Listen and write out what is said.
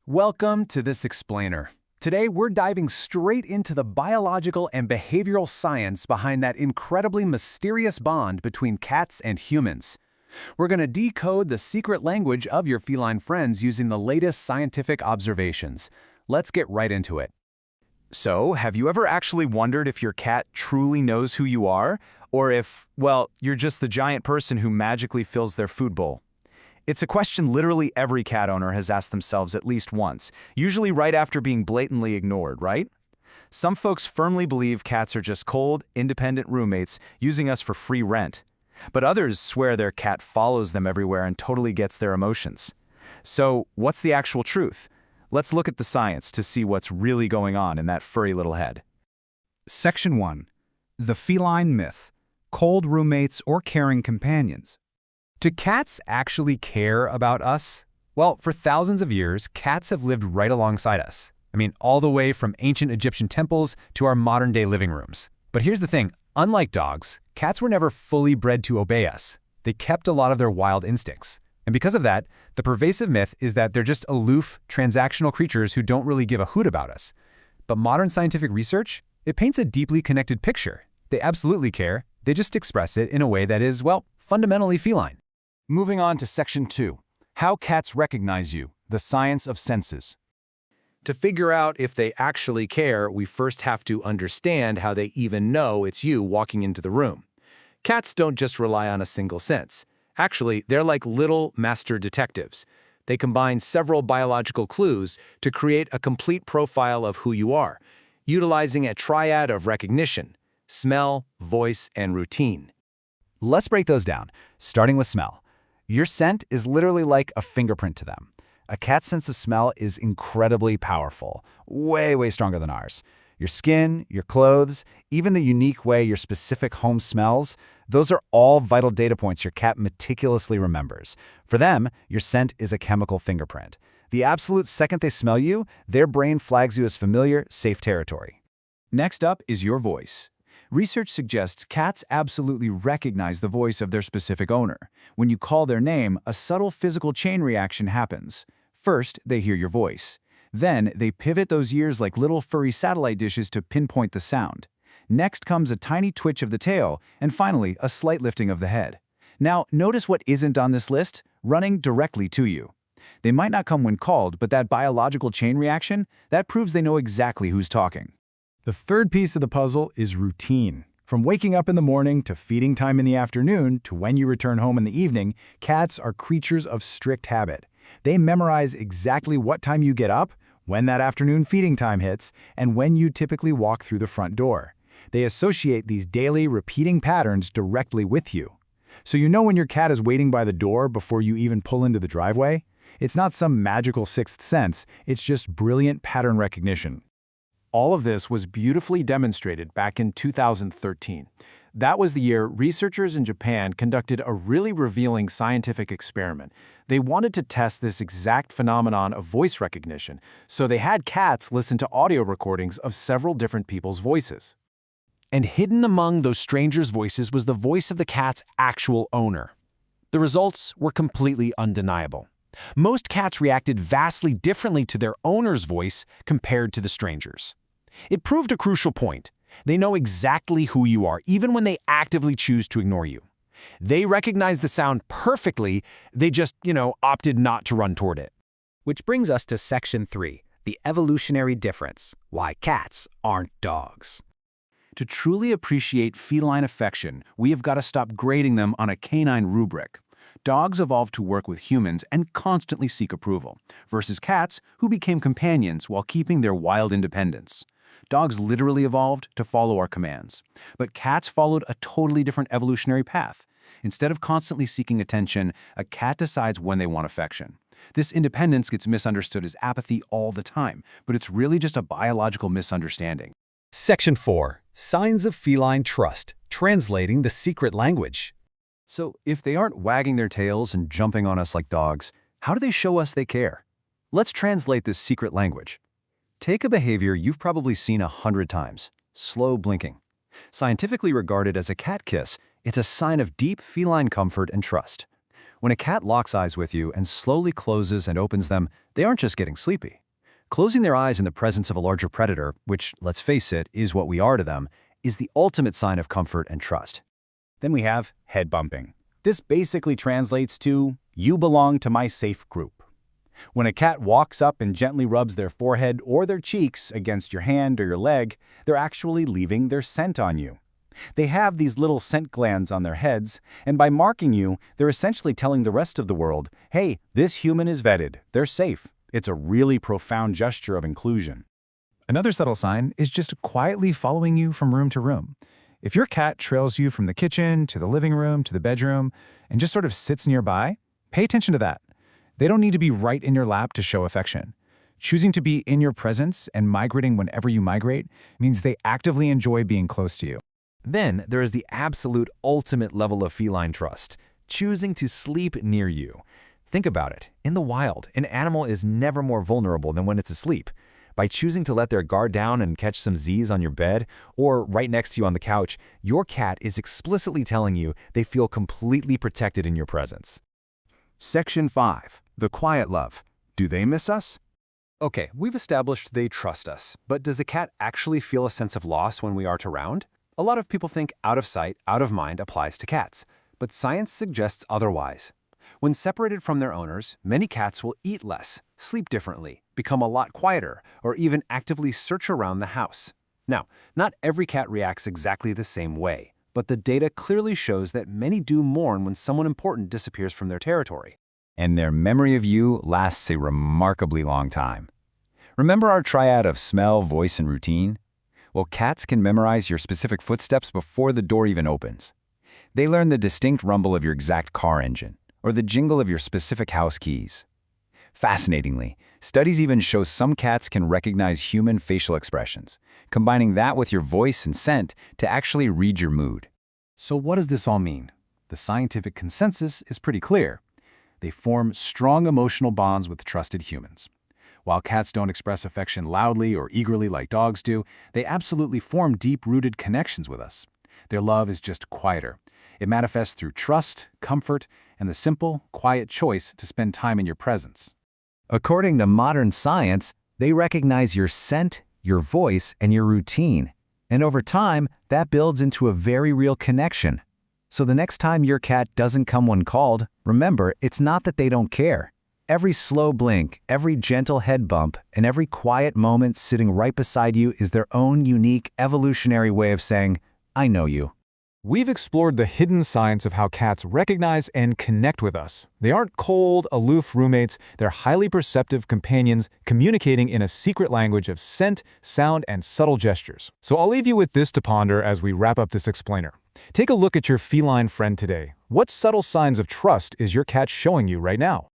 Welcome to this explainer. Today, we're diving straight into the biological and behavioral science behind that incredibly mysterious bond between cats and humans. We're going to decode the secret language of your feline friends using the latest scientific observations. Let's get right into it. So, have you ever actually wondered if your cat truly knows who you are? Or if, well, you're just the giant person who magically fills their food bowl? It's a question literally every cat owner has asked themselves at least once, usually right after being blatantly ignored, right? Some folks firmly believe cats are just cold, independent roommates using us for free rent. But others swear their cat follows them everywhere and totally gets their emotions. So, what's the actual truth? Let's look at the science to see what's really going on in that furry little head. Section 1. The feline myth. Cold roommates or caring companions. Do cats actually care about us? Well, for thousands of years, cats have lived right alongside us. All the way from ancient Egyptian temples to our modern-day living rooms. But here's the thing, unlike dogs, cats were never fully bred to obey us. They kept a lot of their wild instincts. And because of that, the pervasive myth is that they're just aloof, transactional creatures who don't really give a hoot about us. But modern scientific research, it paints a deeply connected picture. They absolutely care, they just express it in a way that is, well, fundamentally feline. Moving on to Section 2. How cats recognize you, the science of senses. To figure out if they actually care, we first have to understand how they even know it's you walking into the room. Cats don't just rely on a single sense. Actually, they're like little master detectives. They combine several biological clues to create a complete profile of who you are, utilizing a triad of recognition: smell, voice, and routine. Let's break those down, starting with smell. Your scent is literally like a fingerprint to them. A cat's sense of smell is incredibly powerful, way stronger than ours. Your skin, your clothes, even the unique way your specific home smells, those are all vital data points your cat meticulously remembers. For them, your scent is a chemical fingerprint. The absolute second they smell you, their brain flags you as familiar, safe territory. Next up is your voice. Research suggests cats absolutely recognize the voice of their specific owner. When you call their name, a subtle physical chain reaction happens. First, they hear your voice. Then, they pivot those ears like little furry satellite dishes to pinpoint the sound. Next comes a tiny twitch of the tail, and finally, a slight lifting of the head. Now, notice what isn't on this list, running directly to you. They might not come when called, but that biological chain reaction, that proves they know exactly who's talking. The third piece of the puzzle is routine. From waking up in the morning to feeding time in the afternoon to when you return home in the evening, cats are creatures of strict habit. They memorize exactly what time you get up, when that afternoon feeding time hits, and when you typically walk through the front door. They associate these daily, repeating patterns directly with you. So you know when your cat is waiting by the door before you even pull into the driveway? It's not some magical sixth sense, it's just brilliant pattern recognition. All of this was beautifully demonstrated back in 2013. That was the year researchers in Japan conducted a really revealing scientific experiment. They wanted to test this exact phenomenon of voice recognition, so they had cats listen to audio recordings of several different people's voices. And hidden among those strangers' voices was the voice of the cat's actual owner. The results were completely undeniable. Most cats reacted vastly differently to their owner's voice compared to the strangers. It proved a crucial point. They know exactly who you are, even when they actively choose to ignore you. They recognize the sound perfectly, they just, opted not to run toward it. Which brings us to Section 3, the evolutionary difference, why cats aren't dogs. To truly appreciate feline affection, we have got to stop grading them on a canine rubric. Dogs evolved to work with humans and constantly seek approval, versus cats who became companions while keeping their wild independence. Dogs literally evolved to follow our commands. But cats followed a totally different evolutionary path. Instead of constantly seeking attention, a cat decides when they want affection. This independence gets misunderstood as apathy all the time, but it's really just a biological misunderstanding. Section 4. Signs of feline trust, translating the secret language. So, if they aren't wagging their tails and jumping on us like dogs, how do they show us they care? Let's translate this secret language. Take a behavior you've probably seen 100 times: slow blinking. Scientifically regarded as a cat kiss, it's a sign of deep feline comfort and trust. When a cat locks eyes with you and slowly closes and opens them, They aren't just getting sleepy. Closing their eyes in the presence of a larger predator, which, let's face it, is what we are to them, is the ultimate sign of comfort and trust. Then we have head bumping. This basically translates to, "You belong to my safe group." When a cat walks up and gently rubs their forehead or their cheeks against your hand or your leg, they're actually leaving their scent on you. They have these little scent glands on their heads, and by marking you, they're essentially telling the rest of the world, hey, this human is vetted, they're safe. It's a really profound gesture of inclusion. Another subtle sign is just quietly following you from room to room. If your cat trails you from the kitchen to the living room to the bedroom and just sort of sits nearby, pay attention to that. They don't need to be right in your lap to show affection. Choosing to be in your presence and migrating whenever you migrate means they actively enjoy being close to you. Then there is the absolute ultimate level of feline trust, choosing to sleep near you. Think about it. In the wild, an animal is never more vulnerable than when it's asleep. By choosing to let their guard down and catch some Z's on your bed or right next to you on the couch, your cat is explicitly telling you they feel completely protected in your presence. Section 5. The quiet love. Do they miss us? Okay, we've established they trust us, but does a cat actually feel a sense of loss when we aren't around? A lot of people think out of sight, out of mind applies to cats, but science suggests otherwise. When separated from their owners, many cats will eat less, sleep differently, become a lot quieter, or even actively search around the house. Now, not every cat reacts exactly the same way, but the data clearly shows that many do mourn when someone important disappears from their territory. And their memory of you lasts a remarkably long time. Remember our triad of smell, voice, and routine? Well, cats can memorize your specific footsteps before the door even opens. They learn the distinct rumble of your exact car engine, or the jingle of your specific house keys. Fascinatingly, studies even show some cats can recognize human facial expressions, combining that with your voice and scent to actually read your mood. So what does this all mean? The scientific consensus is pretty clear. They form strong emotional bonds with trusted humans. While cats don't express affection loudly or eagerly like dogs do, they absolutely form deep-rooted connections with us. Their love is just quieter. It manifests through trust, comfort, and the simple, quiet choice to spend time in your presence. According to modern science, they recognize your scent, your voice, and your routine. And over time, that builds into a very real connection. So the next time your cat doesn't come when called, remember, it's not that they don't care. Every slow blink, every gentle head bump, and every quiet moment sitting right beside you is their own unique evolutionary way of saying, I know you. We've explored the hidden science of how cats recognize and connect with us. They aren't cold, aloof roommates, they're highly perceptive companions communicating in a secret language of scent, sound, and subtle gestures. So I'll leave you with this to ponder as we wrap up this explainer. Take a look at your feline friend today. What subtle signs of trust is your cat showing you right now?